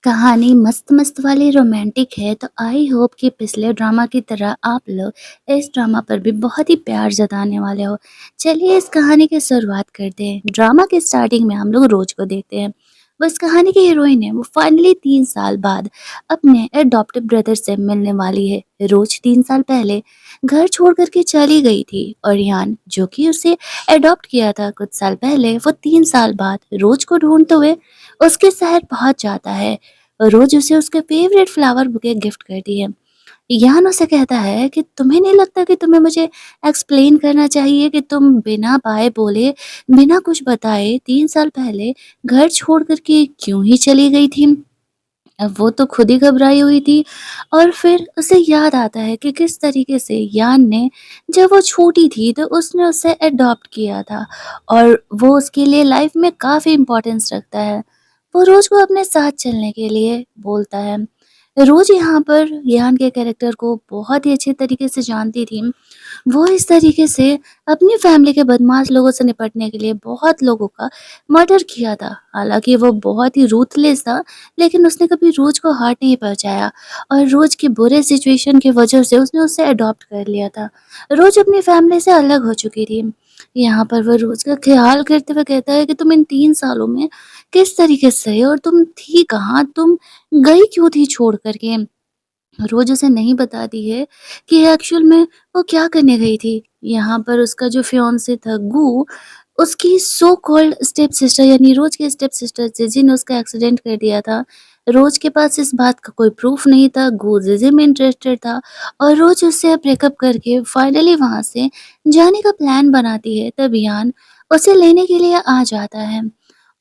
कहानी मस्त-मस्त वाली रोमांटिक है, तो आई होप कि पिछले ड्रामा की तरह आप लोग इस ड्रामा पर भी बहुत ही प्यार जताने वाले हो। चलिए इस कहानी की शुरुआत करते हैं। ड्रामा के स्टार्टिंग में हम लोग रोज को देखते हैं। वो इस कहानी की हीरोइन है, वो फाइनली 3 साल बाद अपने एडॉप्टिव ब्रदर से मिलने वाली है। रोज 3 साल पहले घर छोड़ कर के चली गई थी और यान जो कि उसे एडॉप्ट किया था कुछ साल पहले, वो 3 साल बाद रोज को ढूँढते हुए उसके शहर पहुँच जाता है। रोज उसे उसके फेवरेट फ्लावर बुके गिफ्ट करती है। यान उसे कहता है कि तुम्हें नहीं लगता कि तुम्हें मुझे एक्सप्लेन करना चाहिए कि तुम बिना बाय बोले, बिना कुछ बताए 3 साल पहले घर छोड़ कर के क्यों ही चली गई थी? अब वो तो खुद ही घबराई हुई थी और फिर उसे याद आता है कि किस तरीके से यान ने जब वो छोटी थी तो उसने उसे अडॉप्ट किया था और वो उसके लिए लाइफ में काफ़ी इम्पोर्टेंस रखता है। वो रोज़ को अपने साथ चलने के लिए बोलता है। रोज़ यहाँ पर यान के कैरेक्टर को बहुत ही अच्छे तरीके से जानती थी। वो इस तरीके से अपनी फैमिली के बदमाश लोगों से निपटने के लिए बहुत लोगों का मर्डर किया था। हालाँकि वो बहुत ही रूथलेस था, लेकिन उसने कभी रोज़ को हार्ट नहीं पहुँचाया और रोज़ के बुरे सिचुएशन की वजह से उसने उसे अडॉप्ट कर लिया था। रोज़ अपनी फैमिली से अलग हो चुकी थी। यहाँ पर वो रोज़ का ख़्याल करते हुए कहता है कि तुम इन 3 सालों में किस तरीके से रहे और तुम थी कहाँ? तुम गई क्यों थी छोड़ कर के? रोज़ उसे नहीं बताती है कि एक्चुअल में वो क्या करने गई थी। यहाँ पर उसका जो फियांसे था गू, उसकी सो कॉल्ड स्टेप सिस्टर यानी रोज़ की स्टेप सिस्टर जिजी ने उसका एक्सीडेंट कर दिया था। रोज़ के पास इस बात का कोई प्रूफ़ नहीं था, गू जिजी में इंटरेस्टेड था और रोज़ उससे ब्रेकअप करके फाइनली वहाँ से जाने का प्लान बनाती है, तब यान उसे लेने के लिए आ जाता है।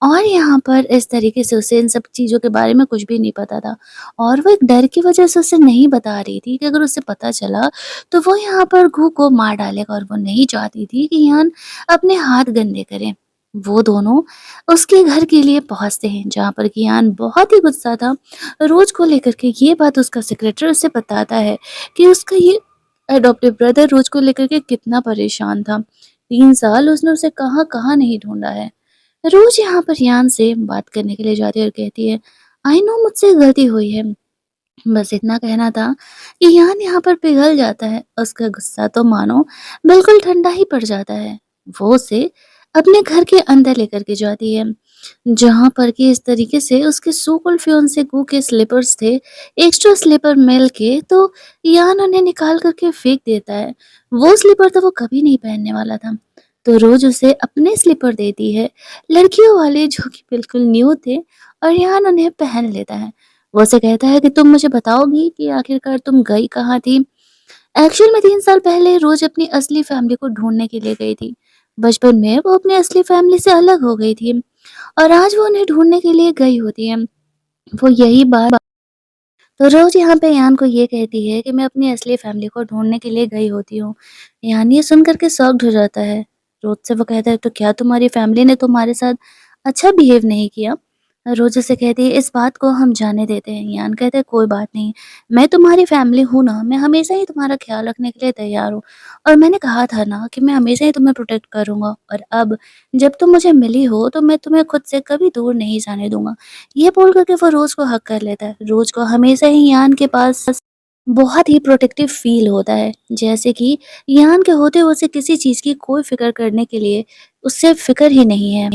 और यहाँ पर इस तरीके से उसे इन सब चीज़ों के बारे में कुछ भी नहीं पता था और वो एक डर की वजह से उसे नहीं बता रही थी कि अगर उसे पता चला तो वो यहाँ पर घू को मार डालेगा और वो नहीं चाहती थी कि यान अपने हाथ गंदे करे। वो दोनों उसके घर के लिए पहुँचते हैं जहाँ पर कि यान बहुत ही गुस्सा था। रोज़ को लेकर के ये बात उसका सेक्रेटरी उसे बताता है कि उसका ये एडॉप्टिव ब्रदर रोज़ को लेकर के कितना परेशान था। 3 साल उसने उसे कहाँ-कहाँ नहीं ढूँढा है। रोज यहाँ पर यान से बात करने के लिए जाती है और कहती है, आई नो मुझसे गलती हुई है। बस इतना कहना था कि यान यहाँ पर पिघल जाता है। उसका गुस्सा तो मानो बिल्कुल ठंडा ही पड़ जाता है। वो उसे अपने घर के अंदर लेकर के जाती है जहाँ पर कि इस तरीके से उसके सो कॉल्ड फियांसे गू के स्लीपर्स थे, एक्स्ट्रा स्लीपर मिल के, तो यान उन्हें निकाल कर के फेंक देता है। वो स्लीपर तो वो कभी नहीं पहनने वाला था, तो रोज़ उसे अपने स्लीपर देती है, लड़कियों वाले जो कि बिल्कुल न्यू थे और यान उन्हें पहन लेता है। वो उसे कहता है कि तुम मुझे बताओगी कि आखिरकार तुम गई कहाँ थी? एक्चुअल में 3 साल पहले रोज़ अपनी असली फैमिली को ढूँढने के लिए गई थी। बचपन में वो अपनी असली फैमिली से अलग हो गई थी। और आज वो उन्हें ढूँढने के लिए गई होती है। वो यही बात तो रोज़ यहाँ पे यान को ये कहती है कि मैं अपनी असली फैमिली को ढूँढने के लिए गई होती हूँ। यान ये सुन कर के शॉक्ड हो जाता है। रोज़ से वो कहता है तो क्या तुम्हारी फैमिली ने तुम्हारे साथ अच्छा बिहेव नहीं किया? रोज़ उसे कहती है इस बात को हम जाने देते हैं। यान कहता है कोई बात नहीं, मैं तुम्हारी फैमिली हूँ ना, मैं हमेशा ही तुम्हारा ख़्याल रखने के लिए तैयार हूँ और मैंने कहा था ना कि मैं हमेशा ही तुम्हें प्रोटेक्ट करूँगा और अब जब तुम मुझे मिली हो तो मैं तुम्हें खुद से कभी दूर नहीं जाने दूँगा। ये बोल कर के वो रोज़ को हग कर लेता है। रोज़ को हमेशा ही यान के पास बहुत ही प्रोटेक्टिव फ़ील होता है, जैसे कि यान के होते हुए उसे किसी चीज़ की कोई फ़िक्र करने के लिए उससे फ़िक्र ही नहीं है।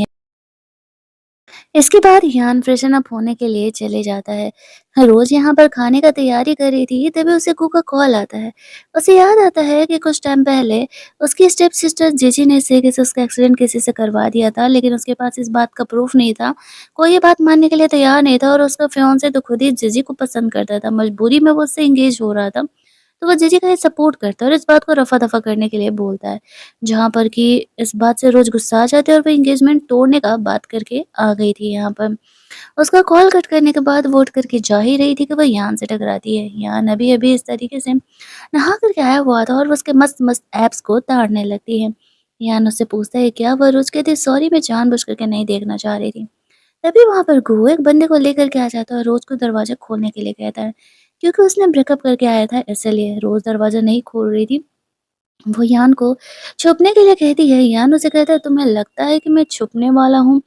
इसके बाद यान फ्रेशन अप होने के लिए चले जाता है। रोज़ यहाँ पर खाने का तैयारी कर रही थी, तभी उसे कू का कॉल आता है। उसे याद आता है कि कुछ टाइम पहले उसकी स्टेप सिस्टर जीजी ने इससे किसी उसका एक्सीडेंट किसी से करवा दिया था, लेकिन उसके पास इस बात का प्रूफ़ नहीं था। कोई ये बात मानने के लिए तैयार नहीं था और उसका फियांसे तो खुद ही जीजी को पसंद करता था। मजबूरी में वो उससे एंगेज हो रहा था। तो वो जीजी का ये सपोर्ट करता है और इस बात को रफ़ा-दफ़ा करने के लिए बोलता है। जहाँ पर कि इस बात से रोज़ गुस्सा आ जाते हैं और वो एंगेजमेंट तोड़ने का बात करके आ गई थी यहाँ पर। उसका कॉल कट करने के बाद वो उठ कर के जा ही रही थी कि वो यान से टकराती है। यान अभी-अभी इस तरीके से नहा कर के आया हुआ था और वो उसके मस्त-मस्त एब्स को ताड़ने लगती है। यान उससे पूछता है क्या? वो रोज़ कहती है सॉरी मैं जानबूझ कर के नहीं देखना चाह रही थी। तभी वहाँ पर घू एक बंदे को लेकर के आ जाता है और रोज़ को दरवाज़ा खोलने के लिए कहता है। क्योंकि उसने ब्रेकअप करके आया था इसलिए रोज़ दरवाज़ा नहीं खोल रही थी। वो यान को छुपने के लिए कहती है। यान उसे कहता है तुम्हें लगता है कि मैं छुपने वाला हूँ?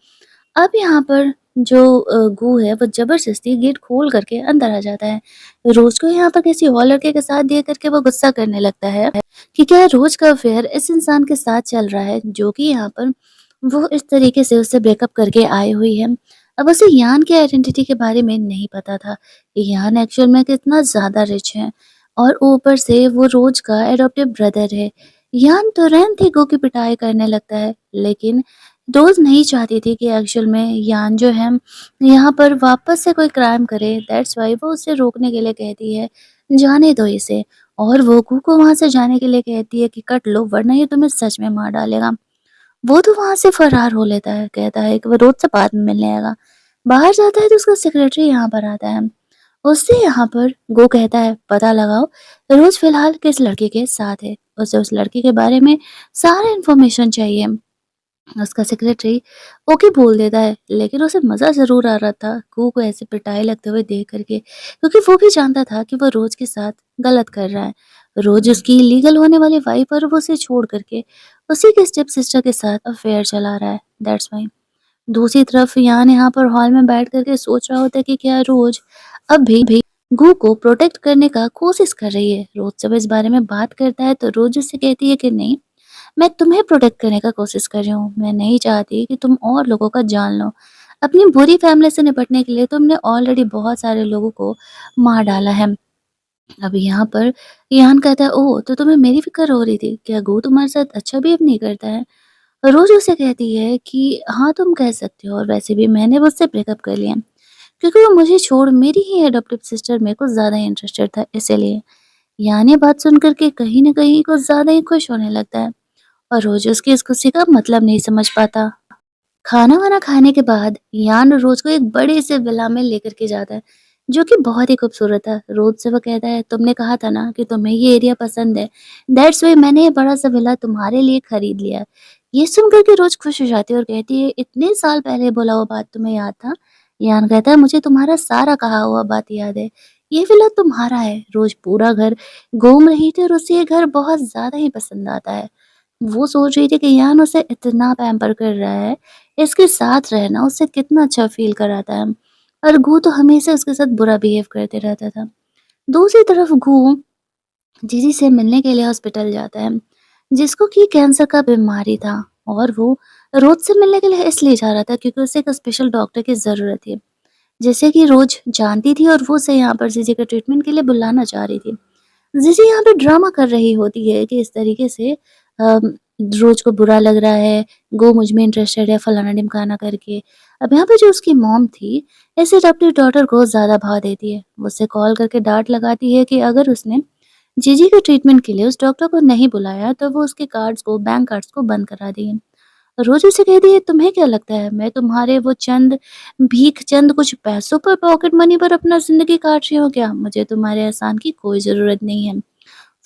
अब यहाँ पर जो गू है वो ज़बरदस्ती गेट खोल करके अंदर आ जाता है। रोज़ को यहाँ पर किसी और लड़के के साथ देख कर के वो गुस्सा करने लगता है कि क्या रोज़ का अफ़ेयर इस इंसान के साथ चल रहा है जो कि यहाँ पर वो इस तरीके से उससे ब्रेकअप करके आई हुई है। अब उसे यान की आइडेंटिटी के बारे में नहीं पता था कि यान एक्चुअल में कितना ज़्यादा रिच है और ऊपर से वो रोज़ का एडॉप्टिव ब्रदर है। यान तुरंत ही गो की पिटाई करने लगता है, लेकिन रोज़ नहीं चाहती थी कि एक्चुअल में यान जो है यहाँ पर वापस से कोई क्राइम करे। दैट्स व्हाई वो उसे रोकने के लिए कहती है, जाने दो इसे। और वो गू को वहाँ से जाने के लिए कहती है कि कट लो वरना ये तुम्हें सच में मार डालेगा। वो तो वहाँ से फरार हो लेता है, कहता है कि वो रोज़ से बाद में मिलने आएगा। बाहर जाता है तो उसका सेक्रेटरी यहाँ पर आता है। उससे यहाँ पर गो कहता है पता लगाओ रोज़ फ़िलहाल किस लड़के के साथ है। उसे उस लड़के के बारे में सारा इन्फॉर्मेशन चाहिए। उसका सेक्रेटरी ओके बोल देता है, लेकिन उसे मज़ा ज़रूर आ रहा था गो को ऐसे पिटाई लगते हुए देख कर के, क्योंकि वो भी जानता था कि वो रोज़ के साथ गलत कर रहा है। रोज़ उसकी लीगल होने वाली वाइफ़ और वो उसे छोड़ कर के उसी के स्टेप सिस्टर के साथ अफ़ेयर चला रहा है। दैट्स व्हाई दूसरी तरफ यान यहाँ पर हॉल में बैठ कर के सोच रहा होता है कि क्या रोज़ अब भी गू को प्रोटेक्ट करने का कोशिश कर रही है। रोज़ जब इस बारे में बात करता है तो रोज़ उससे कहती है कि नहीं, मैं तुम्हें प्रोटेक्ट करने का कोशिश कर रही हूँ। मैं नहीं चाहती कि तुम और लोगों का जान लो। अपनी बुरी फैमिली से निपटने के लिए तुमने ऑलरेडी बहुत सारे लोगों को मार डाला है। अब यहाँ पर यान कहता है, ओह! तो तुम्हें मेरी फ़िक्र हो रही थी। क्या गो तुम्हारे साथ अच्छा बिहेव नहीं करता है? रोज़ उसे कहती है कि हाँ, तुम कह सकते हो और वैसे भी मैंने उससे ब्रेकअप कर लिया। क्योंकि वो मुझे छोड़ मेरी ही एडॉप्टिव सिस्टर में कुछ ज़्यादा इंटरेस्टेड था इसीलिए। यान ये बात सुन कर के कहीं न कहीं कुछ ज़्यादा ही खुश होने लगता है और रोज़ उसकी इस गुस्से का मतलब नहीं समझ पाता। खाना-वाना खाने के बाद यान रोज़ को एक बड़े से विला में लेकर के जाता है, जो कि बहुत ही खूबसूरत है। रोज़ से वो कहता है, तुमने कहा था ना कि तुम्हें ये एरिया पसंद है, दैट्स व्हाई मैंने ये बड़ा-सा विला तुम्हारे लिए खरीद लिया है। ये सुनकर के रोज़ खुश हो जाती है और कहती है, इतने साल पहले बोला हुआ बात तुम्हें याद था? यान कहता है, मुझे तुम्हारा सारा कहा हुआ बात याद है। ये विला तुम्हारा है। रोज़ पूरा घर घूम रही थी और उसे ये घर बहुत ज़्यादा ही पसंद आता है। वो सोच रही थी कि यान उसे इतना पैम्पर कर रहा है, इसके साथ रहना उसे कितना अच्छा फ़ील कराता है और गू तो हमेशा उसके साथ बुरा बिहेव करते रहता था। दूसरी तरफ गू जीजी से मिलने के लिए हॉस्पिटल जाता है, जिसको कि कैंसर का बीमारी था और वो रोज़ से मिलने के लिए इसलिए जा रहा था क्योंकि उसे एक स्पेशल डॉक्टर की ज़रूरत थी, जिसे कि रोज़ जानती थी और वो उसे यहाँ पर जीजी के ट्रीटमेंट के लिए बुलाना चाह रही थी। जीजी यहाँ पे ड्रामा कर रही होती है कि इस तरीके से रोज़ को बुरा लग रहा है, गो मुझ में इंटरेस्टेड है फलाना-ढिमकाना करके। अब यहाँ पे जो उसकी मॉम थी, इस अडॉप्टेड डॉटर को ज़्यादा भाव देती है। वो उससे कॉल करके डाँट लगाती है कि अगर उसने जीजी के ट्रीटमेंट के लिए उस डॉक्टर को नहीं बुलाया, तो वो उसके कार्ड्स को बैंक कार्ड्स को बंद करा देगी। रोज़ उसे कहती है, तुम्हें क्या लगता है मैं तुम्हारे वो चंद भीख चंद कुछ पैसों पर पॉकेट मनी पर अपना ज़िंदगी काट रही हूँ क्या? मुझे तुम्हारे एहसान की कोई ज़रूरत नहीं है।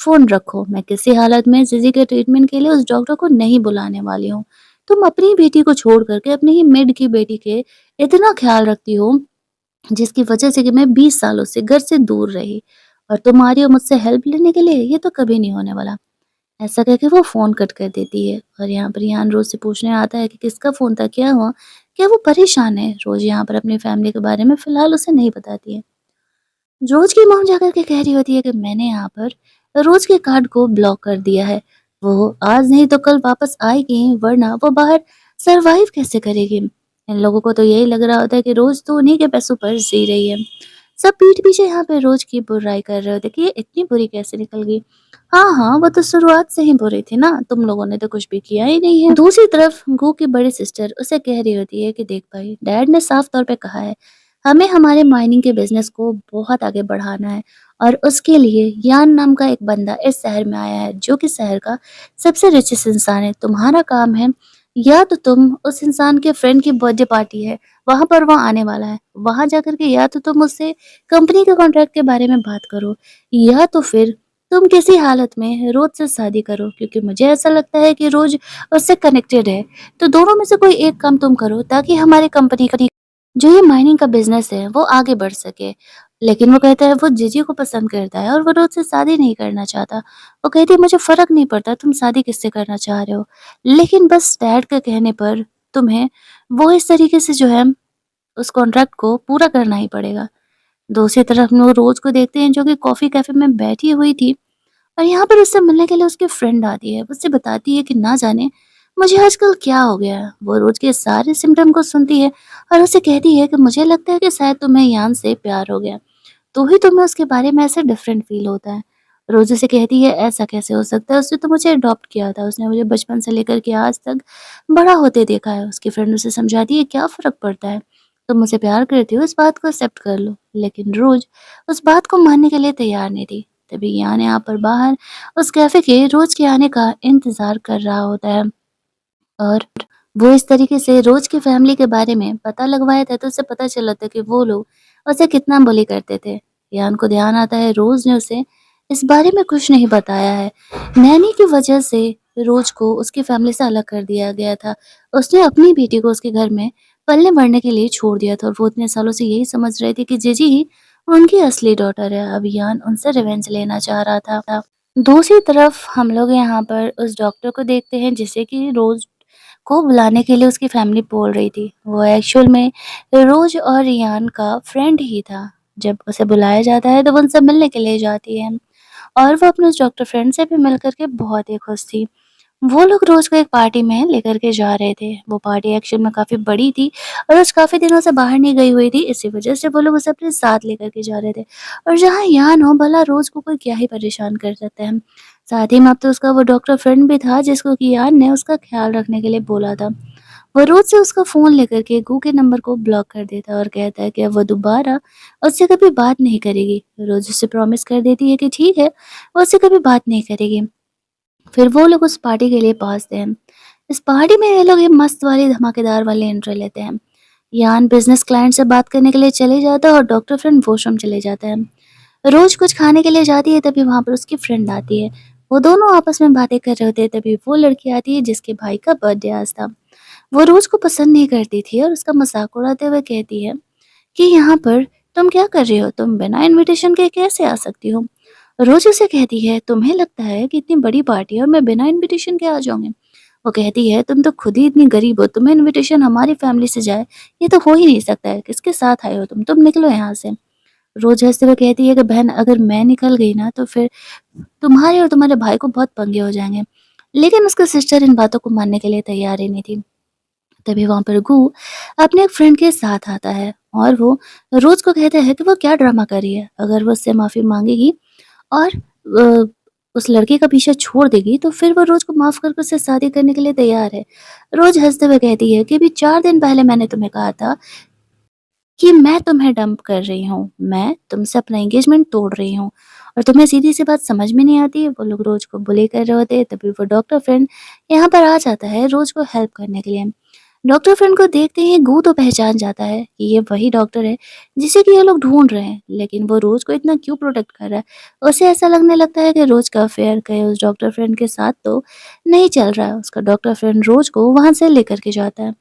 फ़ोन रखो, मैं किसी हालत में ज़िज़ी के ट्रीटमेंट के लिए उस डॉक्टर को नहीं बुलाने वाली हूँ। तुम अपनी बेटी को छोड़ कर के अपनी ही मेड की बेटी के इतना ख़्याल रखती हो, जिसकी वज़ह से कि मैं 20 सालों से घर से दूर रही और तुम आ रही हो मुझसे हेल्प लेने के लिए, ये तो कभी नहीं होने वाला। ऐसा कह के वो फ़ोन कट कर देती है और यहाँ पर यान रोज़ से पूछने आता है कि किसका फ़ोन था, क्या हुआ? क्या वो परेशान है? रोज़ यहाँ पर अपनी फ़ैमिली के बारे में फ़िलहाल उसे नहीं बताती है। रोज़ की मॉम जाकर के कह रही होती है कि मैंने यहाँ पर रोज़ के कार्ड को ब्लॉक कर दिया है। वो आज नहीं तो कल वापस आएगी वरना वो बाहर सर्वाइव कैसे करेगी? इन लोगों को तो यही लग रहा होता है कि रोज़ तो उन्हीं के पैसों पर जी रही है। सब पीठ पीछे यहाँ पे रोज़ की बुराई कर रहे होते कि ये इतनी बुरी कैसे निकल गई? हाँ, हाँ, वो तो शुरुआत से ही बुरी थी ना, तुम लोगों ने तो कुछ भी किया ही नहीं है। दूसरी तरफ गू की बड़ी सिस्टर उसे कह रही होती है कि देख भाई, डैड ने साफ तौर पे कहा है हमें हमारे माइनिंग के बिज़नेस को बहुत आगे बढ़ाना है और उसके लिए यान नाम का एक बंदा इस शहर में आया है जो कि शहर का सबसे रिचेस्ट इंसान है। तुम्हारा काम है या तो तुम उस इंसान के फ्रेंड की बर्थडे पार्टी है, वहाँ पर वो आने वाला है। वहाँ जाकर के या तो तुम उससे कंपनी के कॉन्ट्रैक्ट के बारे में बात करो या तो फिर तुम किसी हालत में रोज़ से शादी करो क्योंकि मुझे ऐसा लगता है कि रोज़ उससे कनेक्टेड है। तो दोनों में से कोई एक काम तुम करो ताकि हमारी कंपनी का जो ये माइनिंग का बिज़नेस है वो आगे बढ़ सके। लेकिन वो कहता है वो जीजी को पसंद करता है और वो रोज़ से शादी नहीं करना चाहता। वो कहती है मुझे फ़र्क नहीं पड़ता तुम शादी किससे करना चाह रहे हो। लेकिन बस डैड के कहने पर तुम्हें वो इस तरीके से जो है उस कॉन्ट्रैक्ट को पूरा करना ही पड़ेगा। दूसरी तरफ हम लोग रोज़ को देखते हैं जो कि कॉफ़ी कैफ़े में बैठी हुई थी और यहाँ पर उससे मिलने के लिए उसकी फ्रेंड आती है। उससे बताती है कि ना जाने मुझे आजकल क्या हो गया है। वो रोज़ के सारे सिम्पटम को सुनती है और उसे कहती है कि मुझे लगता है कि शायद तुम्हें यान से प्यार हो गया। तो ही तुम्हें उसके बारे में ऐसे डिफरेंट फ़ील होता है। रोज़ उसे कहती है ऐसा कैसे हो सकता है? उसने तो मुझे अडॉप्ट किया था। उसने मुझे बचपन से लेकर के आज तक बड़ा होते देखा है। उसकी फ्रेंड उसे समझाती है क्या फ़र्क पड़ता है? तुम मुझसे प्यार करती हो इस बात को एक्सेप्ट कर लो। लेकिन रोज़ उस बात को मानने के लिए तैयार नहीं थी। तभी यान यहाँ पर बाहर उस कैफ़े के रोज़ के आने का इंतज़ार कर रहा होता है। और वो इस तरीके से रोज़ की फैमिली के बारे में पता लगवाया था तो उससे पता चला था कि वो लोग उसे कितना बुली करते थे। यान को ध्यान आता है रोज़ ने उसे इस बारे में कुछ नहीं बताया है। नैनी की वजह से रोज़ को उसकी फैमिली से अलग कर दिया गया था। उसने अपनी बेटी को उसके घर में पलने-बढ़ने के लिए छोड़ दिया था और वो इतने सालों से यही समझ रहे थे कि जीजी ही उनकी असली डॉटर है। अब यान उनसे रिवेंज लेना चाह रहा था। दूसरी तरफ हम लोग यहाँ पर उस डॉक्टर को देखते हैं जिसे कि रोज़ को बुलाने के लिए उसकी फैमिली बोल रही थी। वो एक्चुअल में रोज़ और रियान का फ्रेंड ही था। जब उसे बुलाया जाता है तो वो उनसे मिलने के लिए जाती है और वो अपने उस डॉक्टर फ्रेंड से भी मिल कर के बहुत ही खुश थी। वो लोग रोज़ को एक पार्टी में लेकर के जा रहे थे। वो पार्टी एक्चुअल में काफ़ी बड़ी थी और रोज़ काफ़ी दिनों से बाहर नहीं गई हुई थी, इसी वज़ह से वो लोग उसे अपने साथ लेकर के जा रहे थे। और जहाँ यान हो भला रोज़ को कोई क्या ही परेशान कर सकता है। साथ ही में अब तो उसका वो डॉक्टर फ्रेंड भी था जिसको कि यान ने उसका ख़्याल रखने के लिए बोला था। वो रोज़ से उसका फ़ोन लेकर के गू के नंबर को ब्लॉक कर देता है और कहता है कि अब वो दोबारा उससे कभी बात नहीं करेगी। रोज़ उसे प्रॉमिस कर देती है कि ठीक है, वो उससे कभी बात नहीं करेगी। फिर वो लोग उस पार्टी के लिए पहुँचते हैं। इस पार्टी में ये लोग ये मस्त वाली धमाकेदार वाली एंट्री लेते हैं। यान बिज़नेस क्लाइंट से बात करने के लिए चले जाता है और डॉक्टर फ्रेंड वॉशरूम चले जाता है। रोज़ कुछ खाने के लिए जाती है तभी वहाँ पर उसकी फ्रेंड आती है। वो दोनों आपस में बातें कर रहे होते हैं तभी वो लड़की आती है जिसके भाई का बर्थडे आज था। वो रोज़ को पसंद नहीं करती थी और उसका मज़ाक उड़ाते हुए कहती है कि यहाँ पर तुम क्या कर रही हो? तुम बिना इन्विटेशन के कैसे आ सकती हो? रोज़ उसे कहती है तुम्हें लगता है कि इतनी बड़ी पार्टी है और मैं बिना इन्विटेशन के आ जाऊँगी? वो कहती है तुम तो खुद ही इतनी गरीब हो, तुम्हें इन्विटेशन हमारी फैमिली से जाए, ये तो हो ही नहीं सकता है। किसके साथ आए हो तुम निकलो यहाँ से। रोज़ हँसते हुए कहती है कि बहन अगर मैं निकल गई ना तो फिर तुम्हारे और तुम्हारे भाई को बहुत पंगे हो जाएँगे। लेकिन उसका सिस्टर इन बातों को मानने के लिए तैयार ही नहीं थी। तभी वहाँ पर गू अपने एक फ्रेंड के साथ आता है और वो रोज़ को कहता है कि वो क्या ड्रामा कर रही है। अगर वो उससे माफ़ी माँगेगी और उस लड़के का पीछा छोड़ देगी तो फिर वो रोज़ को माफ़ करके उससे शादी करने के लिए तैयार है। रोज़ हँसते हुए कहती है कि अभी 4 दिन पहले मैंने तुम्हें कहा था कि मैं तुम्हें डंप कर रही हूँ, मैं तुमसे अपना एंगेजमेंट तोड़ रही हूँ और तुम्हें सीधी-सी बात समझ में नहीं आती। वो लोग रोज़ को बुली कर रहे होते हैं तभी वो डॉक्टर फ्रेंड यहाँ पर आ जाता है रोज़ को हेल्प करने के लिए। डॉक्टर फ्रेंड को देखते ही गू तो पहचान जाता है कि ये वही डॉक्टर है जिसे कि ये लोग ढूंढ रहे हैं, लेकिन वो रोज को इतना क्यों प्रोटेक्ट कर रहा है। उसे ऐसा लगने लगता है कि रोज का अफेयर कहीं उस डॉक्टर फ्रेंड के साथ तो नहीं चल रहा है। उसका डॉक्टर फ्रेंड रोज को वहां से लेकर के जाता है।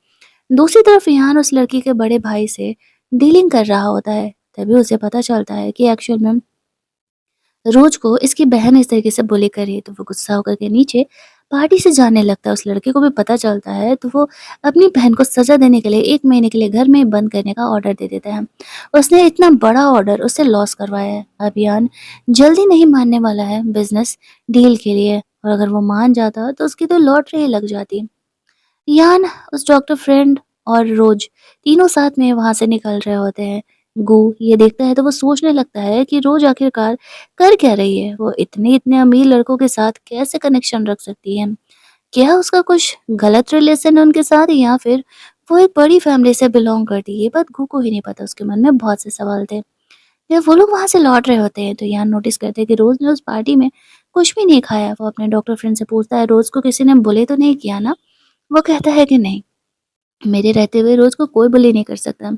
दूसरी तरफ यहाँ उस लड़की के बड़े भाई से डीलिंग कर रहा होता है। तभी उसे पता चलता है कि एक्चुअल में रोज को इसकी बहन इस तरीके से बुली कर रही है तो वो गुस्सा होकर के नीचे पार्टी से जाने लगता है। उस लड़के को भी पता चलता है तो वो अपनी बहन को सजा देने के लिए 1 महीने के लिए घर में ही बंद करने का ऑर्डर दे देता है। उसने इतना बड़ा ऑर्डर उससे लॉस करवाया है। अभियान जल्दी नहीं मानने वाला है बिज़नेस डील के लिए और अगर वो मान जाता तो उसकी तो लॉटरी ही लग जाती। यान, उस डॉक्टर फ्रेंड और रोज तीनों साथ में वहाँ से निकल रहे होते हैं। गू ये देखता है तो वो सोचने लगता है कि रोज आखिरकार कर क्या रही है? वो इतने-इतने अमीर लड़कों के साथ कैसे कनेक्शन रख सकती है? क्या उसका कुछ गलत रिलेशन है उनके साथ या फिर वो एक बड़ी फैमिली से बिलॉन्ग करती है? ये बात गू को ही नहीं पता, उसके मन में बहुत से सवाल थे। जब वो लोग वहाँ से लौट रहे होते हैं तो यान नोटिस करते हैं कि रोज ने उस पार्टी में कुछ भी नहीं खाया। वो अपने डॉक्टर फ्रेंड से पूछता है रोज को किसी ने बुली तो नहीं किया ना? वो कहता है कि नहीं। मेरे रहते हुए रोज़ को कोई बुली नहीं कर सकता।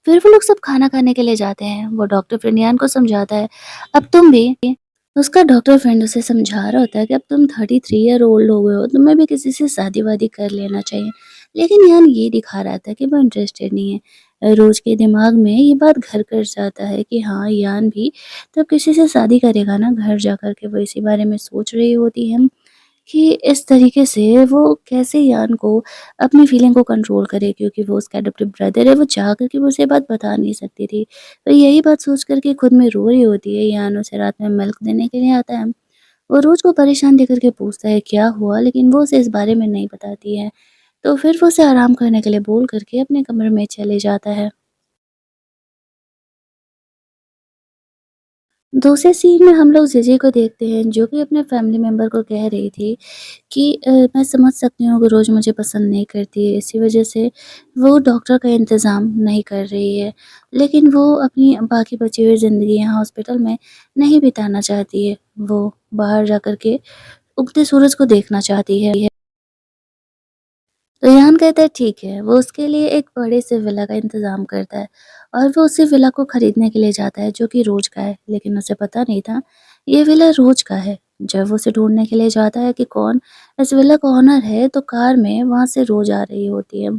फिर वो लोग सब खाना खाने के लिए जाते हैं। वो डॉक्टर फ्रेंड यान को समझाता है, अब तुम भी। उसका डॉक्टर फ्रेंड उसे समझा रहा होता है कि अब तुम 33 ईयर ओल्ड हो गए हो, तुम्हें भी किसी से शादी-वादी कर लेना चाहिए। लेकिन यान ये दिखा रहा था कि वो इंटरेस्टेड नहीं है। रोज़ के दिमाग में ये बात घर कर जाता है कि हाँ, यान भी तब किसी से शादी करेगा ना, घर जा कर के वो इसी बारे में सोच रही होती है। कि इस तरीके से वो कैसे यान को अपनी फीलिंग को कंट्रोल करे, क्योंकि वो उसका अडॉप्टिव ब्रदर है, वो चाह कर के वो उसे बात बता नहीं सकती थी। तो यही बात सोच कर के खुद में रो रही होती है। यान उसे रात में मिल्क देने के लिए आता है। वो रोज़ को परेशान देख कर के पूछता है क्या हुआ, लेकिन वो उसे इस बारे में नहीं बताती है। तो फिर वो उसे आराम करने के लिए बोल कर के अपने कमरे में चले जाता है। दूसरे सीन में हम लोग जीजी को देखते हैं, जो कि अपने फैमिली मेंबर को कह रही थी कि मैं समझ सकती हूँ कि रोज़ मुझे पसंद नहीं करती है, इसी वजह से वो डॉक्टर का इंतज़ाम नहीं कर रही है। लेकिन वो अपनी बाकी बची हुई ज़िंदगी यहाँ हॉस्पिटल में नहीं बिताना चाहती है। वो बाहर जा कर के उगते सूरज को देखना चाहती है। रेहान कहता है ठीक है, वो उसके लिए एक बड़े से विला का इंतज़ाम करता है और वो उसी विला को खरीदने के लिए जाता है, जो कि रोज़ का है, लेकिन उसे पता नहीं था ये विला रोज़ का है। जब वो उसे ढूँढने के लिए जाता है कि कौन इस विला का ओनर है, तो कार में वहाँ से रोज़ आ रही होती है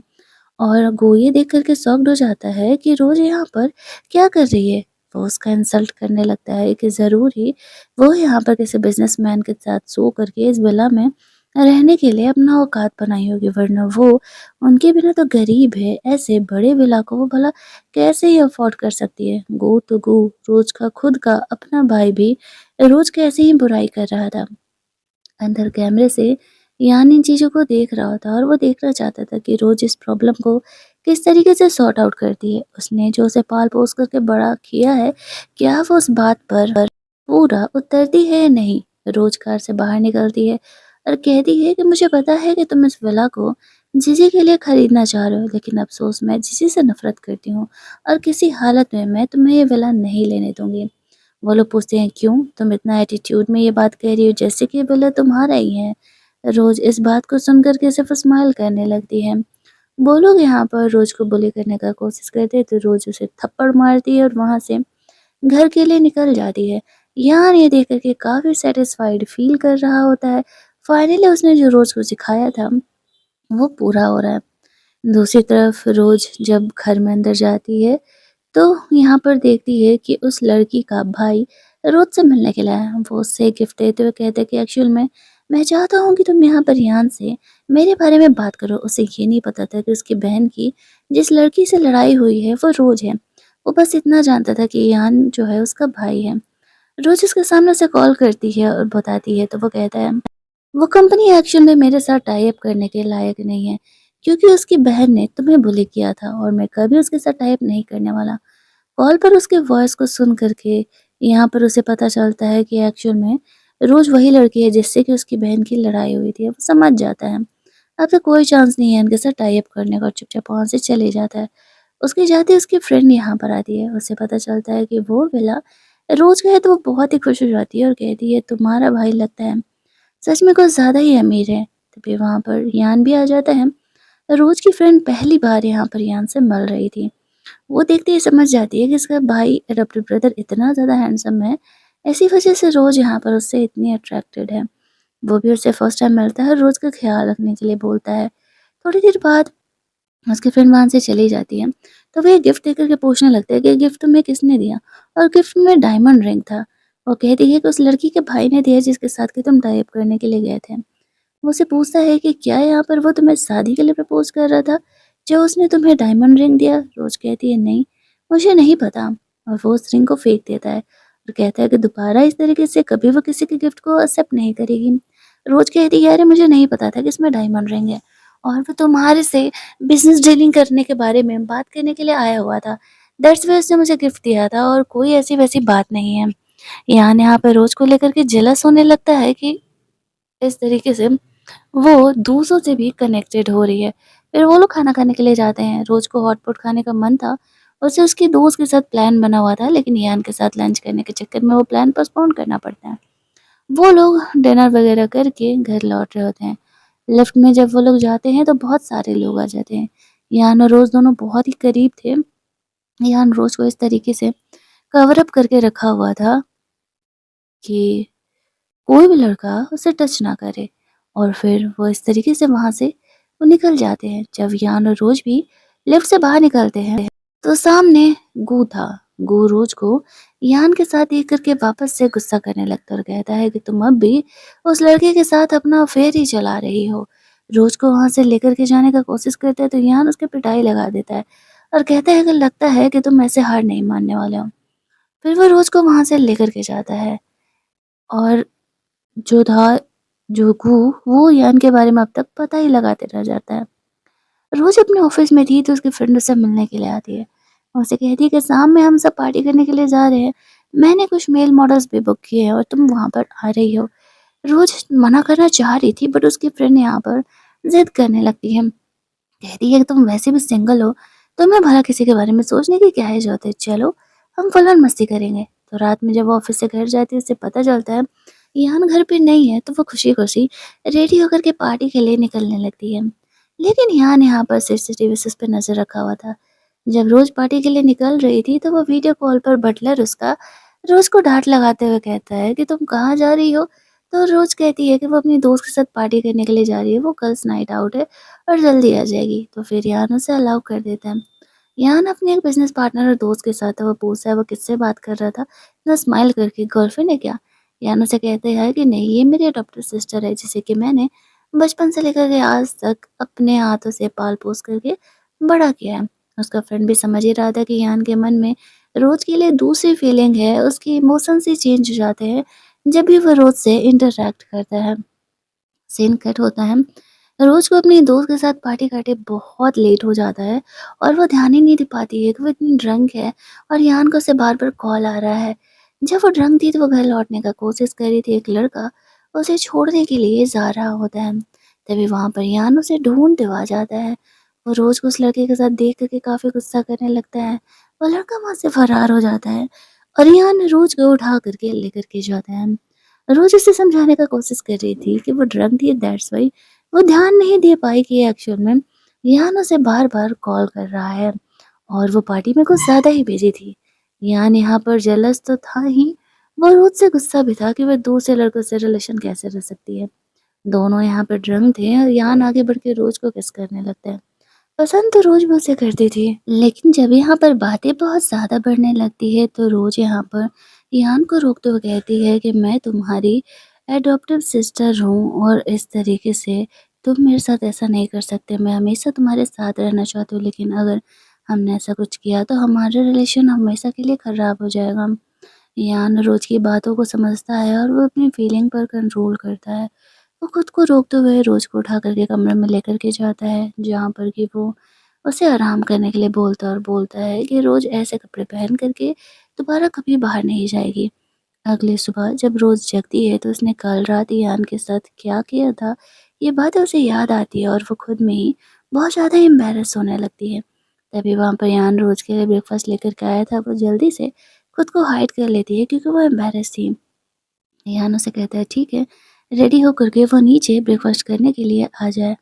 और वो ये देख कर के शॉक्ड हो जाता है कि रोज़ यहाँ पर क्या कर रही है? वो उसका इंसल्ट करने लगता है कि ज़रूर ही वो यहाँ पर किसी बिज़नेसमैन के साथ सो करके इस विला में रहने के लिए अपना औकात बनाई होगी, वरना वो उनके बिना तो गरीब है। ऐसे बड़े विला को वो भला कैसे ही अफ़ोर्ड कर सकती है? गो तो गो, रोज़ का खुद का अपना भाई भी रोज़ की ऐसे ही बुराई कर रहा था। अंदर कैमरे से यान इन चीज़ों को देख रहा था और वो देखना चाहता था कि रोज़ इस प्रॉब्लम को किस तरीके से सॉर्ट आउट करती है। उसने जो उसे पाल-पोस करके बड़ा किया है, क्या वो उस बात पर पूरा उतरती है या नहीं? रोज़ कार से बाहर निकलती है और कहती है कि मुझे पता है कि तुम इस विला को जीजी के लिए खरीदना चाह रहे हो, लेकिन अफ़सोस मैं जीजी से नफ़रत करती हूँ और किसी हालत में मैं तुम्हें ये विला नहीं लेने दूँगी। वो लोग पूछते हैं क्यों? तुम इतना एटीट्यूड में ये बात कह रही हो जैसे कि विला तुम्हारा ही है। रोज़ इस बात को सुन कर के सिर्फ़ स्माइल करने लगती है। वो लोग यहाँ पर रोज़ को बुली करने का कोशिश करते हैं तो रोज़ उसे थप्पड़ मारती है और वहाँ से घर के लिए निकल जाती है। यान ये देख कर के काफ़ी सैटिस्फाइड फ़ील कर रहा होता है। फाइनली उसने जो रोज़ को सिखाया था वो पूरा हो रहा है। दूसरी तरफ रोज़ जब घर में अंदर जाती है तो यहाँ पर देखती है कि उस लड़की का भाई रोज़ से मिलने के लिए आया है। वो उससे गिफ्ट देते हुए कहता है कि एक्चुअल में मैं चाहता हूँ कि तुम यहाँ पर यान से मेरे बारे में बात करो। उसे ये नहीं पता था कि उसकी बहन की जिस लड़की से लड़ाई हुई है वो रोज़ है। वो बस इतना जानता था कि यान जो है उसका भाई है। रोज़ उसके सामने उसे कॉल करती है और बताती है तो वो कहता है वो कंपनी एक्चुअल में मेरे साथ टाई अप करने के लायक नहीं है, क्योंकि उसकी बहन ने तुम्हें बुली किया था और मैं कभी उसके साथ टाई अप नहीं करने वाला। कॉल पर उसके वॉइस को सुन कर के यहाँ पर उसे पता चलता है कि एक्चुअल में रोज़ वही लड़की है जिससे कि उसकी बहन की लड़ाई हुई थी। वो समझ जाता है, अब तो कोई चांस नहीं है इनके साथ टाई अप करने का और चुपचाप वहाँ से चले जाता है। उसके जाते उसकी फ्रेंड यहाँ पर आती है, उसे पता चलता है कि वो विला रोज़ का है तो वो बहुत ही खुश हो जाती है और कहती है तुम्हारा भाई लगता है सच में कुछ ज़्यादा ही अमीर है। तभी वहाँ पर यान भी आ जाता है। रोज़ की फ्रेंड पहली बार यहाँ पर यान से मिल रही थी। वो देखते ही समझ जाती है कि इसका भाई अडॉप्टेड ब्रदर इतना ज़्यादा हैंडसम है, इसी वजह से रोज़ यहाँ पर उससे इतनी अट्रैक्टेड है। वो भी उससे फर्स्ट टाइम मिलता है और रोज़ का ख़्याल रखने के लिए बोलता है। थोड़ी देर बाद उसकी फ्रेंड वहाँ से चली जाती है, तो वो ये गिफ्ट देख कर के पूछने लगता है कि गिफ्ट तुम्हें किसने दिया? और गिफ्ट में डायमंड रिंग था। वो कहती है कि उस लड़की के भाई ने दिया जिसके साथ कि तुम टाई अप करने के लिए गए थे। वो उससे पूछता है कि क्या यहाँ पर वो तुम्हें शादी के लिए प्रपोज़ कर रहा था, जो उसने तुम्हें डायमंड रिंग दिया? रोज़ कहती है नहीं, मुझे नहीं पता और वो उस रिंग को फेंक देता है और कहता है कि दोबारा इस तरीके से कभी वो किसी के गिफ्ट को एक्सेप्ट नहीं करेगी। रोज़ कहती है अरे मुझे नहीं पता था कि इसमें डायमंड रिंग है और वो तुम्हारे से बिज़नेस डीलिंग करने के बारे में बात करने के लिए आया हुआ था। दैट्स व्हाई उसने मुझे गिफ्ट दिया था और कोई ऐसी-वैसी बात नहीं है। यहाँ पे रोज़ को लेकर के जेलस होने लगता है कि इस तरीके से वो दूसरों से भी कनेक्टेड हो रही है। फिर वो लोग खाना खाने के लिए जाते हैं। रोज़ को हॉटपॉट खाने का मन था। उसे उसके दोस्त के साथ प्लान बना हुआ था, लेकिन ईयान के साथ लंच करने के चक्कर में वो प्लान पोस्टपोन करना पड़ता है। वो लोग डिनर वगैरह करके घर लौट रहे होते हैं। लिफ्ट में जब वो लोग जाते हैं तो बहुत सारे लोग आ जाते हैं। ईयान और रोज़ दोनों बहुत ही करीब थे। ईयान रोज़ को इस तरीके से कवर अप करके रखा हुआ था कि कोई भी लड़का उसे टच ना करे और फिर वो इस तरीके से वहाँ से वो निकल जाते हैं। जब यान और रोज भी लिफ्ट से बाहर निकलते हैं तो सामने गू था। गू रोज को यान के साथ देख करके वापस से गुस्सा करने लगता है और कहता है कि तुम अब भी उस लड़के के साथ अपना अफेयर ही चला रही हो। रोज को वहां से लेकर के जाने का कोशिश करता है तो यान उसके पिटाई लगा देता है और कहता है कि लगता है कि तुम ऐसे हार नहीं मानने वाले हो। फिर वो रोज को वहां से लेकर के जाता है और जो था जो गू वो यान के बारे में अब तक पता ही लगाते रह जाता है। रोज अपने ऑफिस में थी तो उसकी फ्रेंड उससे मिलने के लिए आती है। उसे कहती है कि शाम में हम सब पार्टी करने के लिए जा रहे हैं। मैंने कुछ मेल मॉडल्स भी बुक किए हैं और तुम वहां पर आ रही हो। रोज मना करना चाह रही थी बट उसकी फ्रेंड यहाँ पर जिद करने लगती है। कहती है कि तुम वैसे भी सिंगल हो, तुम्हें भला किसी के बारे में सोचने की क्या है जरूरत है, चलो हम फुल मस्ती करेंगे। तो रात में जब वो ऑफिस से घर जाती है उसे पता चलता है यान घर पे नहीं है तो वो खुशी खुशी रेडी होकर के पार्टी के लिए निकलने लगती है। लेकिन यान यहाँ पर सीसीटीवी पे नजर रखा हुआ था। जब रोज पार्टी के लिए निकल रही थी तो वो वीडियो कॉल पर बटलर उसका रोज को डांट लगाते हुए कहता है कि तुम कहाँ जा रही हो। तो रोज कहती है कि वो अपनी दोस्त के साथ पार्टी करने के लिए जा रही है, वो गर्ल्स नाइट आउट है और जल्दी आ जाएगी। तो फिर यान उसे अलाउ कर देता है। यान अपने एक बिजनेस पार्टनर और दोस्त के साथ है। वो पूछता है वो किससे बात कर रहा था, ना स्माइल करके गर्लफ्रेंड है क्या। यान उसे कहते हैं कि नहीं, ये मेरी अडॉप्टेड सिस्टर है जिसे कि मैंने बचपन से लेकर के आज तक अपने हाथों से पाल पोस करके बड़ा किया है। उसका फ्रेंड भी समझ ही रहा था कि यान के मन में रोज के लिए दूसरी फीलिंग है, उसके इमोशंस ही चेंज हो जाते हैं जब भी वो रोज से इंटरैक्ट करता है। सीन कट होता है। रोज को अपनी दोस्त के साथ पार्टी करते बहुत लेट हो जाता है और वो ध्यान ही नहीं दे पाती है कि वो इतनी ड्रंक है और यान को उसे बार बार कॉल आ रहा है। जब वो ड्रंक थी तो वो घर लौटने का कोशिश कर रही थी, एक लड़का उसे छोड़ने के लिए जा रहा होता है। तभी वहां पर यान उसे ढूंढते हुआ आ जाता है। वो रोज को उस लड़के के साथ देख करके काफी गुस्सा करने लगता है। वो लड़का वहां से फरार हो जाता है और यान रोज को उठा करके लेकर के जाता है। रोज उसे समझाने का कोशिश कर रही थी कि वो ड्रंक थी, दैट्स व्हाई वो ध्यान नहीं दे पाई कि एक्चुअल में यान उसे बार बार कॉल कर रहा है और वो पार्टी में कुछ ज्यादा ही बिजी थी। यान यहाँ पर जेलस तो था ही, वो रोज से गुस्सा भी था कि वह दूसरे लड़कों से रिलेशन कैसे रह सकती है। दोनों यहाँ पर ड्रंक थे और यान आगे बढ़ के रोज को किस करने लगता है। पसंद तो रोज भी उसे करती थी, लेकिन जब यहाँ पर बातें बहुत ज्यादा बढ़ने लगती है तो रोज यहाँ पर यान को रोकते हुए कहती है कि मैं तुम्हारी एडॉप्टिव सिस्टर हूँ और इस तरीके से तुम मेरे साथ ऐसा नहीं कर सकते। मैं हमेशा तुम्हारे साथ रहना चाहती हूँ, लेकिन अगर हमने ऐसा कुछ किया तो हमारा रिलेशन हमेशा के लिए खराब हो जाएगा। यान रोज की बातों को समझता है और वो अपनी फीलिंग पर कंट्रोल करता है। वो खुद को रोकते हुए रोज को उठा करके कमरे में लेकर के जाता है जहाँ पर कि वो उसे आराम करने के लिए बोलता है और बोलता है कि रोज ऐसे कपड़े पहन करके दोबारा कभी बाहर नहीं जाएगी। अगली सुबह जब रोज जगती है तो उसने कल रात यान के साथ क्या किया था ये बात उसे याद आती है और वो खुद में ही बहुत ज़्यादा एम्बेरस होने लगती है। तभी वहाँ पर यान रोज के लिए ब्रेकफास्ट लेकर के आया था, वो जल्दी से खुद को हाइड कर लेती है क्योंकि वो एम्बेरस थी। यान उसे कहता है ठीक है, रेडी होकर के वो नीचे ब्रेकफास्ट करने के लिए आ जाए।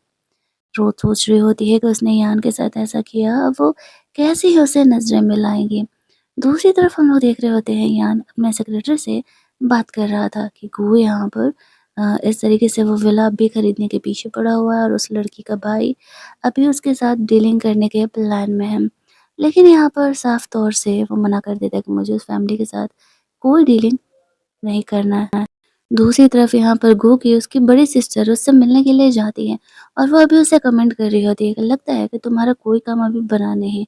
रोज सोच रही होती है कि उसने यान के साथ ऐसा किया, अब वो कैसे ही उसे नजरें मिलाएंगी। दूसरी तरफ हम लोग देख रहे होते हैं यान अपने सेक्रेटरी से बात कर रहा था कि गु यहाँ पर इस तरीके से वो विला भी खरीदने के पीछे पड़ा हुआ है और उस लड़की का भाई अभी उसके साथ डीलिंग करने के प्लान में है। लेकिन यहाँ पर साफ तौर से वो मना कर देता है कि मुझे उस फैमिली के साथ कोई डीलिंग नहीं करना है। दूसरी तरफ यहाँ पर गो की उसकी बड़ी सिस्टर उससे मिलने के लिए जाती है और वो अभी उसे कमेंट कर रही होती है कि लगता है कि तुम्हारा कोई काम अभी बना नहीं।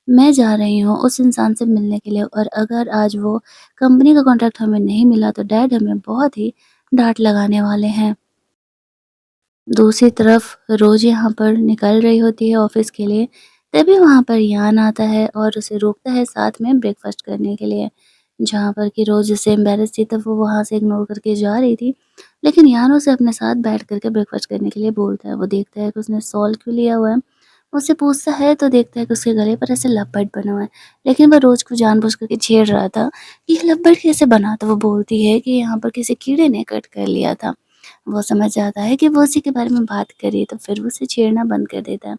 मैं जा रही हूँ उस इंसान से मिलने के लिए और अगर आज वो कंपनी का कॉन्ट्रैक्ट हमें नहीं मिला तो डैड हमें बहुत ही डांट लगाने वाले हैं। दूसरी तरफ रोज यहाँ पर निकल रही होती है ऑफिस के लिए। तभी वहाँ पर यान आता है और उसे रोकता है साथ में ब्रेकफास्ट करने के लिए। जहाँ पर कि रोज जैसे एम्बेरस थी तब वो वहाँ से इग्नोर करके जा रही थी, लेकिन यान उसे अपने साथ बैठ करके ब्रेकफास्ट करने के लिए बोलता है। वो देखता है कि उसने सॉल क्यों लिया हुआ है। उससे पूछता है तो देखता है कि उसके गले पर ऐसे लब्बट बना हुआ है, लेकिन वह रोज को जानबूझ करके छेड़ रहा था कि ये लब्बट कैसे बना। तो वो बोलती है कि यहाँ पर किसी कीड़े ने कट कर लिया था। वो समझ जाता है कि वो उसी के बारे में बात कर रही है तो फिर वो उसे छेड़ना बंद कर देता है।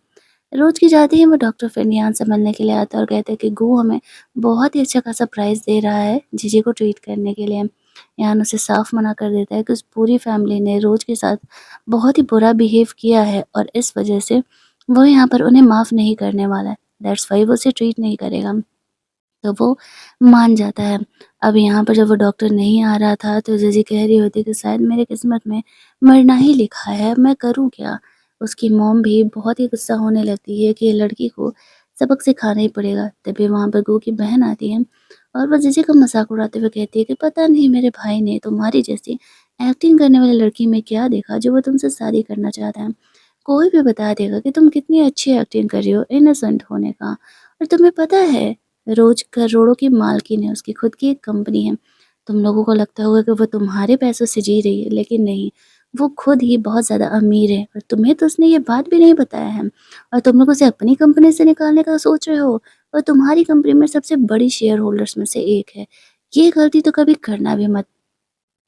रोज की जाती है वो डॉक्टर फिरनियान से मिलने के लिए आता है और कहता है कि गो हमें बहुत ही अच्छा खासा प्राइस दे रहा है जीजी को ट्रीट करने के लिए। यान उसे साफ मना कर देता है कि उस पूरी फैमिली ने रोज के साथ बहुत ही बुरा बिहेव किया है और इस वजह से वो यहाँ पर उन्हें माफ़ नहीं करने वाला है। दैट्स वाई वो उसे ट्रीट नहीं करेगा। तो वो मान जाता है। अब यहाँ पर जब वो डॉक्टर नहीं आ रहा था तो जीजी कह रही होती कि शायद मेरे किस्मत में मरना ही लिखा है, मैं करूँ क्या? उसकी मॉम भी बहुत ही गुस्सा होने लगती है कि ये लड़की को सबक सिखाना ही पड़ेगा। तभी वहाँ पर गू की बहन आती है और वो जीजी का मज़ाक उड़ाते हुए कहती है कि पता नहीं मेरे भाई ने तुम्हारी जैसी एक्टिंग करने वाली लड़की में क्या देखा जो वो तुमसे शादी करना चाहता है। कोई भी बता देगा कि तुम कितनी अच्छी एक्टिंग कर रही हो इनोसेंट होने का। और तुम्हें पता है रोज़ करोड़ों की मालकिन है, उसकी खुद की एक कंपनी है। तुम लोगों को लगता होगा कि वो तुम्हारे पैसों से जी रही है, लेकिन नहीं, वो खुद ही बहुत ज़्यादा अमीर है और तुम्हें तो उसने ये बात भी नहीं बताया है। और तुम लोग उसे अपनी कंपनी से निकालने का सोच रहे हो और तुम्हारी कंपनी में सबसे बड़ी शेयर होल्डर्स में से एक है। ये गलती तो कभी करना भी मत।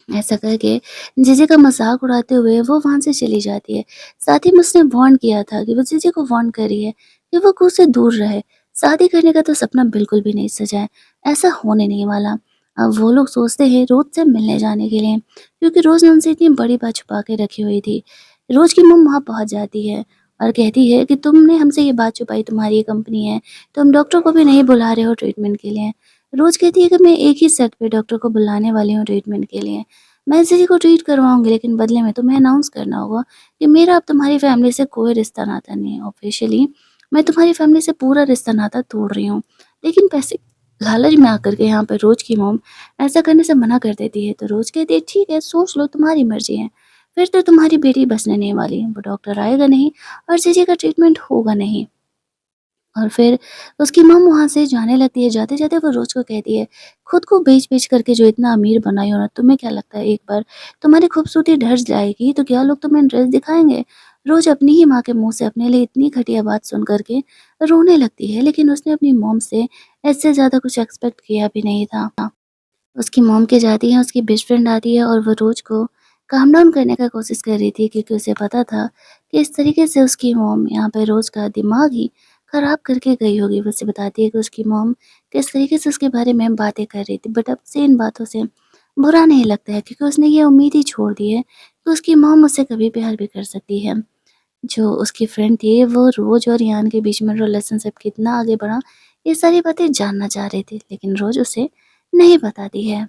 ऐसा करके जीजी का मज़ाक उड़ाते हुए वो वहाँ से चली जाती है। साथ ही में उसने वार्न किया था कि वो जीजी को वार्न कर रही है कि वो गू से दूर रहे। शादी करने का तो सपना बिल्कुल भी नहीं सजा है, ऐसा होने नहीं वाला। अब वो लोग सोचते हैं रोज़ से मिलने जाने के लिए, क्योंकि रोज़ ने उनसे इतनी बड़ी बात छुपा के रखी हुई थी। रोज़ की मम्मी वहाँ पहुँच जाती है और कहती है कि तुमने हमसे ये बात छुपाई, तुम्हारी ये कंपनी है, तुम डॉक्टर को भी नहीं बुला रहे हो ट्रीटमेंट के लिए। रोज़ कहती है कि मैं एक ही शर्त पे डॉक्टर को बुलाने वाली हूँ ट्रीटमेंट के लिए। मैं किसी को ट्रीट करवाऊँगी, लेकिन बदले में तुम्हें अनाउंस करना होगा कि मेरा अब तुम्हारी फैमिली से कोई रिश्ता नाता नहीं है। ऑफ़िशियली मैं तुम्हारी फैमिली से पूरा रिश्ता नाता तोड़ रही हूँ। लेकिन पैसे लालच में आकर के यहाँ पर रोज़ की मॉम ऐसा करने से मना कर देती है। तो रोज़ कहती है ठीक है, सोच लो, तुम्हारी मर्ज़ी है। फिर तो तुम्हारी बेटी बचने नहीं वाली। वो डॉक्टर आएगा नहीं और जीजी का ट्रीटमेंट होगा नहीं। और फिर उसकी मॉम वहाँ से जाने लगती है। जाते-जाते वो रोज़ को कहती है, खुद को बेच-बेच करके जो इतना अमीर बनाई हो ना, तुम्हें क्या लगता है एक बार तुम्हारी खूबसूरती ढल जाएगी तो क्या लोग तुम्हें इंटरेस्ट दिखाएँगे? रोज़ अपनी ही माँ के मुँह से अपने लिए इतनी घटिया बात सुन कर के रोने लगती है, लेकिन उसने अपनी मॉम से इससे ज़्यादा कुछ एक्सपेक्ट किया भी नहीं था। उसकी मॉम के जाती है, उसकी बेस्ट फ्रेंड आती है और वो रोज़ को काम डाउन करने का कोशिश कर रही थी, क्योंकि उसे पता था कि इस तरीके से उसकी मॉम यहाँ पे रोज़ का दिमाग ही ख़राब करके गई होगी। वो उसे बताती है कि उसकी मॉम किस तरीके से उसके बारे में बातें कर रही थी, बट अब से इन बातों से बुरा नहीं लगता है, क्योंकि उसने ये उम्मीद ही छोड़ दी है कि उसकी मॉम उससे कभी प्यार भी कर सकती है। जो उसकी फ्रेंड थी वो रोज़ और यान के बीच में रिलेशनशिप कितना आगे बढ़ा, ये सारी बातें जानना चाह रही थी, लेकिन रोज़ उसे नहीं बताती है।